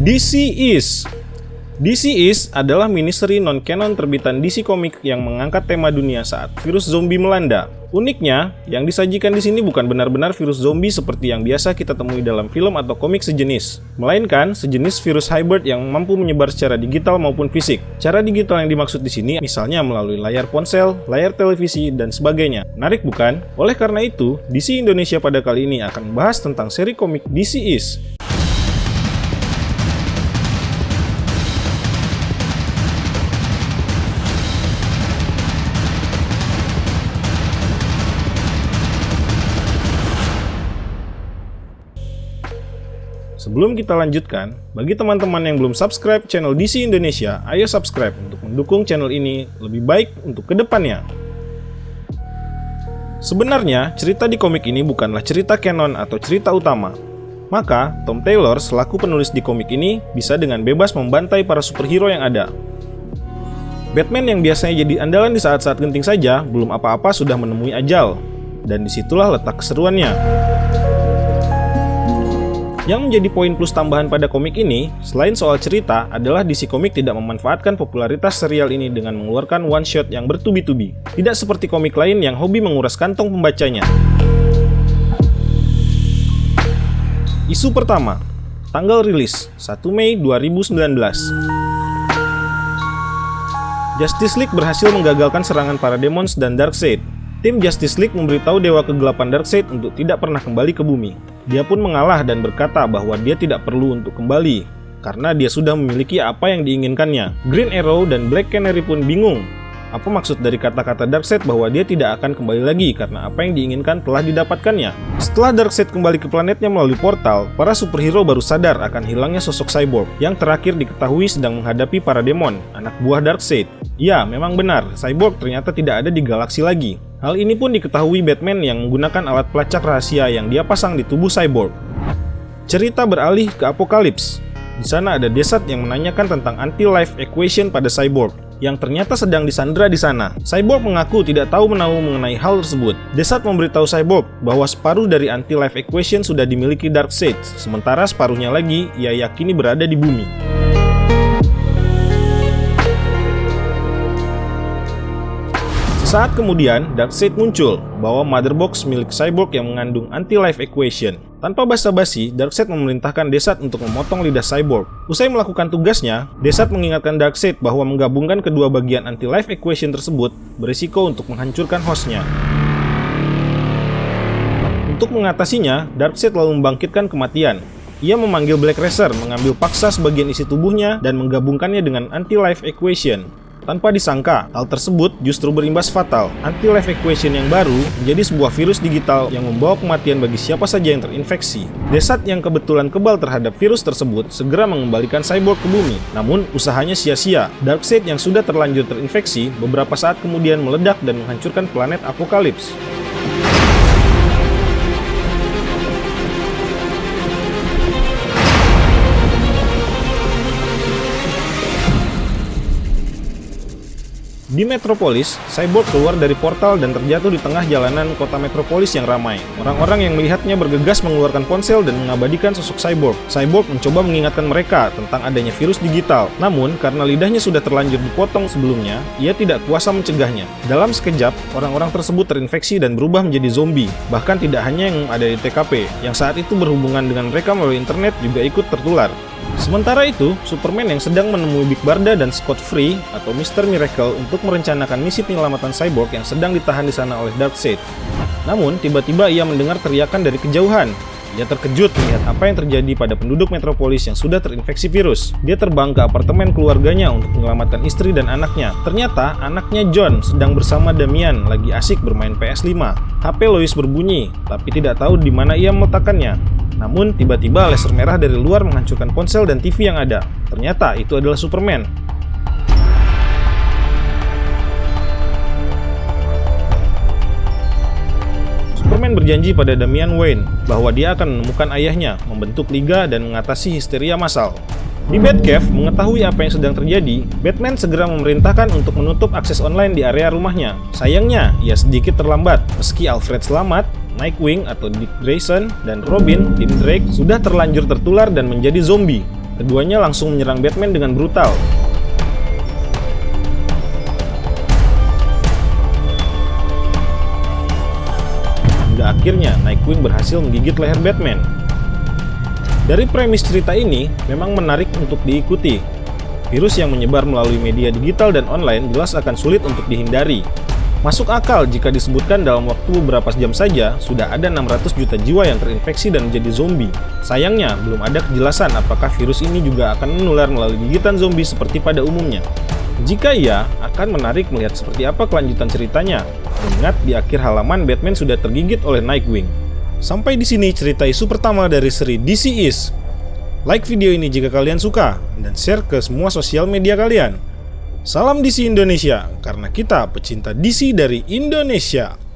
DC Is adalah miniseri non-canon terbitan DC Comics yang mengangkat tema dunia saat virus zombie melanda. Uniknya, yang disajikan di sini bukan benar-benar virus zombie seperti yang biasa kita temui dalam film atau komik sejenis, melainkan sejenis virus hybrid yang mampu menyebar secara digital maupun fisik. Cara digital yang dimaksud di sini misalnya melalui layar ponsel, layar televisi, dan sebagainya. Menarik bukan? Oleh karena itu, DC Indonesia pada kali ini akan membahas tentang seri komik DC Is. Sebelum kita lanjutkan, bagi teman-teman yang belum subscribe channel DC Indonesia, ayo subscribe untuk mendukung channel ini lebih baik untuk kedepannya. Sebenarnya, cerita di komik ini bukanlah cerita canon atau cerita utama. Maka, Tom Taylor selaku penulis di komik ini bisa dengan bebas membantai para superhero yang ada. Batman yang biasanya jadi andalan di saat-saat genting saja, belum apa-apa sudah menemui ajal. Dan disitulah letak keseruannya. Yang menjadi poin plus tambahan pada komik ini, selain soal cerita, adalah DC Comics tidak memanfaatkan popularitas serial ini dengan mengeluarkan one shot yang bertubi-tubi. Tidak seperti komik lain yang hobi menguras kantong pembacanya. Isu pertama, tanggal rilis 1 Mei 2019. Justice League berhasil menggagalkan serangan Parademons dan Darkseid. Tim Justice League memberitahu Dewa Kegelapan Darkseid untuk tidak pernah kembali ke bumi. Dia pun mengalah dan berkata bahwa dia tidak perlu untuk kembali, karena dia sudah memiliki apa yang diinginkannya. Green Arrow dan Black Canary pun bingung. Apa maksud dari kata-kata Darkseid bahwa dia tidak akan kembali lagi karena apa yang diinginkan telah didapatkannya. Setelah Darkseid kembali ke planetnya melalui portal, para superhero baru sadar akan hilangnya sosok Cyborg, yang terakhir diketahui sedang menghadapi Parademon, anak buah Darkseid. Ya, memang benar, Cyborg ternyata tidak ada di galaksi lagi. Hal ini pun diketahui Batman yang menggunakan alat pelacak rahasia yang dia pasang di tubuh Cyborg. Cerita beralih ke Apokalips. Di sana ada Desat yang menanyakan tentang anti-life equation pada Cyborg, yang ternyata sedang disandera di sana. Cyborg mengaku tidak tahu menahu mengenai hal tersebut. Desat memberitahu Cyborg bahwa separuh dari anti-life equation sudah dimiliki Darkseid, sementara separuhnya lagi ia yakini berada di bumi. Saat kemudian, Darkseid muncul, bawa Mother Box milik Cyborg yang mengandung anti-life equation. Tanpa basa-basi, Darkseid memerintahkan Desat untuk memotong lidah Cyborg. Usai melakukan tugasnya, Desat mengingatkan Darkseid bahwa menggabungkan kedua bagian anti-life equation tersebut berisiko untuk menghancurkan hostnya. Untuk mengatasinya, Darkseid lalu membangkitkan kematian. Ia memanggil Black Racer, mengambil paksa sebagian isi tubuhnya dan menggabungkannya dengan anti-life equation. Tanpa disangka, hal tersebut justru berimbas fatal. Anti-life equation yang baru menjadi sebuah virus digital yang membawa kematian bagi siapa saja yang terinfeksi. Desat yang kebetulan kebal terhadap virus tersebut segera mengembalikan Cyborg ke bumi. Namun, usahanya sia-sia. Darkseid yang sudah terlanjur terinfeksi beberapa saat kemudian meledak dan menghancurkan planet Apokalips. Di Metropolis, Cyborg keluar dari portal dan terjatuh di tengah jalanan kota Metropolis yang ramai. Orang-orang yang melihatnya bergegas mengeluarkan ponsel dan mengabadikan sosok Cyborg. Cyborg mencoba mengingatkan mereka tentang adanya virus digital. Namun, karena lidahnya sudah terlanjur dipotong sebelumnya, ia tidak kuasa mencegahnya. Dalam sekejap, orang-orang tersebut terinfeksi dan berubah menjadi zombie. Bahkan tidak hanya yang ada di TKP, yang saat itu berhubungan dengan mereka melalui internet juga ikut tertular. Sementara itu, Superman yang sedang menemui Big Barda dan Scott Free atau Mr. Miracle untuk merencanakan misi penyelamatan Cyborg yang sedang ditahan di sana oleh Darkseid. Namun, tiba-tiba ia mendengar teriakan dari kejauhan. Ia terkejut melihat apa yang terjadi pada penduduk Metropolis yang sudah terinfeksi virus. Dia terbang ke apartemen keluarganya untuk menyelamatkan istri dan anaknya. Ternyata, anaknya John sedang bersama Damian lagi asik bermain PS5. HP Lois berbunyi, tapi tidak tahu di mana ia meletakkannya. Namun, tiba-tiba laser merah dari luar menghancurkan ponsel dan TV yang ada. Ternyata, itu adalah Superman. Superman berjanji pada Damian Wayne bahwa dia akan menemukan ayahnya, membentuk liga, dan mengatasi histeria massal. Di Batcave, mengetahui apa yang sedang terjadi, Batman segera memerintahkan untuk menutup akses online di area rumahnya. Sayangnya, ia sedikit terlambat. Meski Alfred selamat, Nightwing atau Dick Grayson dan Robin, Tim Drake, sudah terlanjur tertular dan menjadi zombie. Keduanya langsung menyerang Batman dengan brutal. Hingga akhirnya Nightwing berhasil menggigit leher Batman. Dari premis cerita ini memang menarik untuk diikuti. Virus yang menyebar melalui media digital dan online jelas akan sulit untuk dihindari. Masuk akal jika disebutkan dalam waktu beberapa jam saja sudah ada 600 juta jiwa yang terinfeksi dan menjadi zombie. Sayangnya belum ada kejelasan apakah virus ini juga akan menular melalui gigitan zombie seperti pada umumnya. Jika iya, akan menarik melihat seperti apa kelanjutan ceritanya. Ingat, di akhir halaman Batman sudah tergigit oleh Nightwing. Sampai di sini cerita isu pertama dari seri DC Is. Like video ini jika kalian suka dan share ke semua sosial media kalian. Salam DC Indonesia, karena kita pecinta DC dari Indonesia.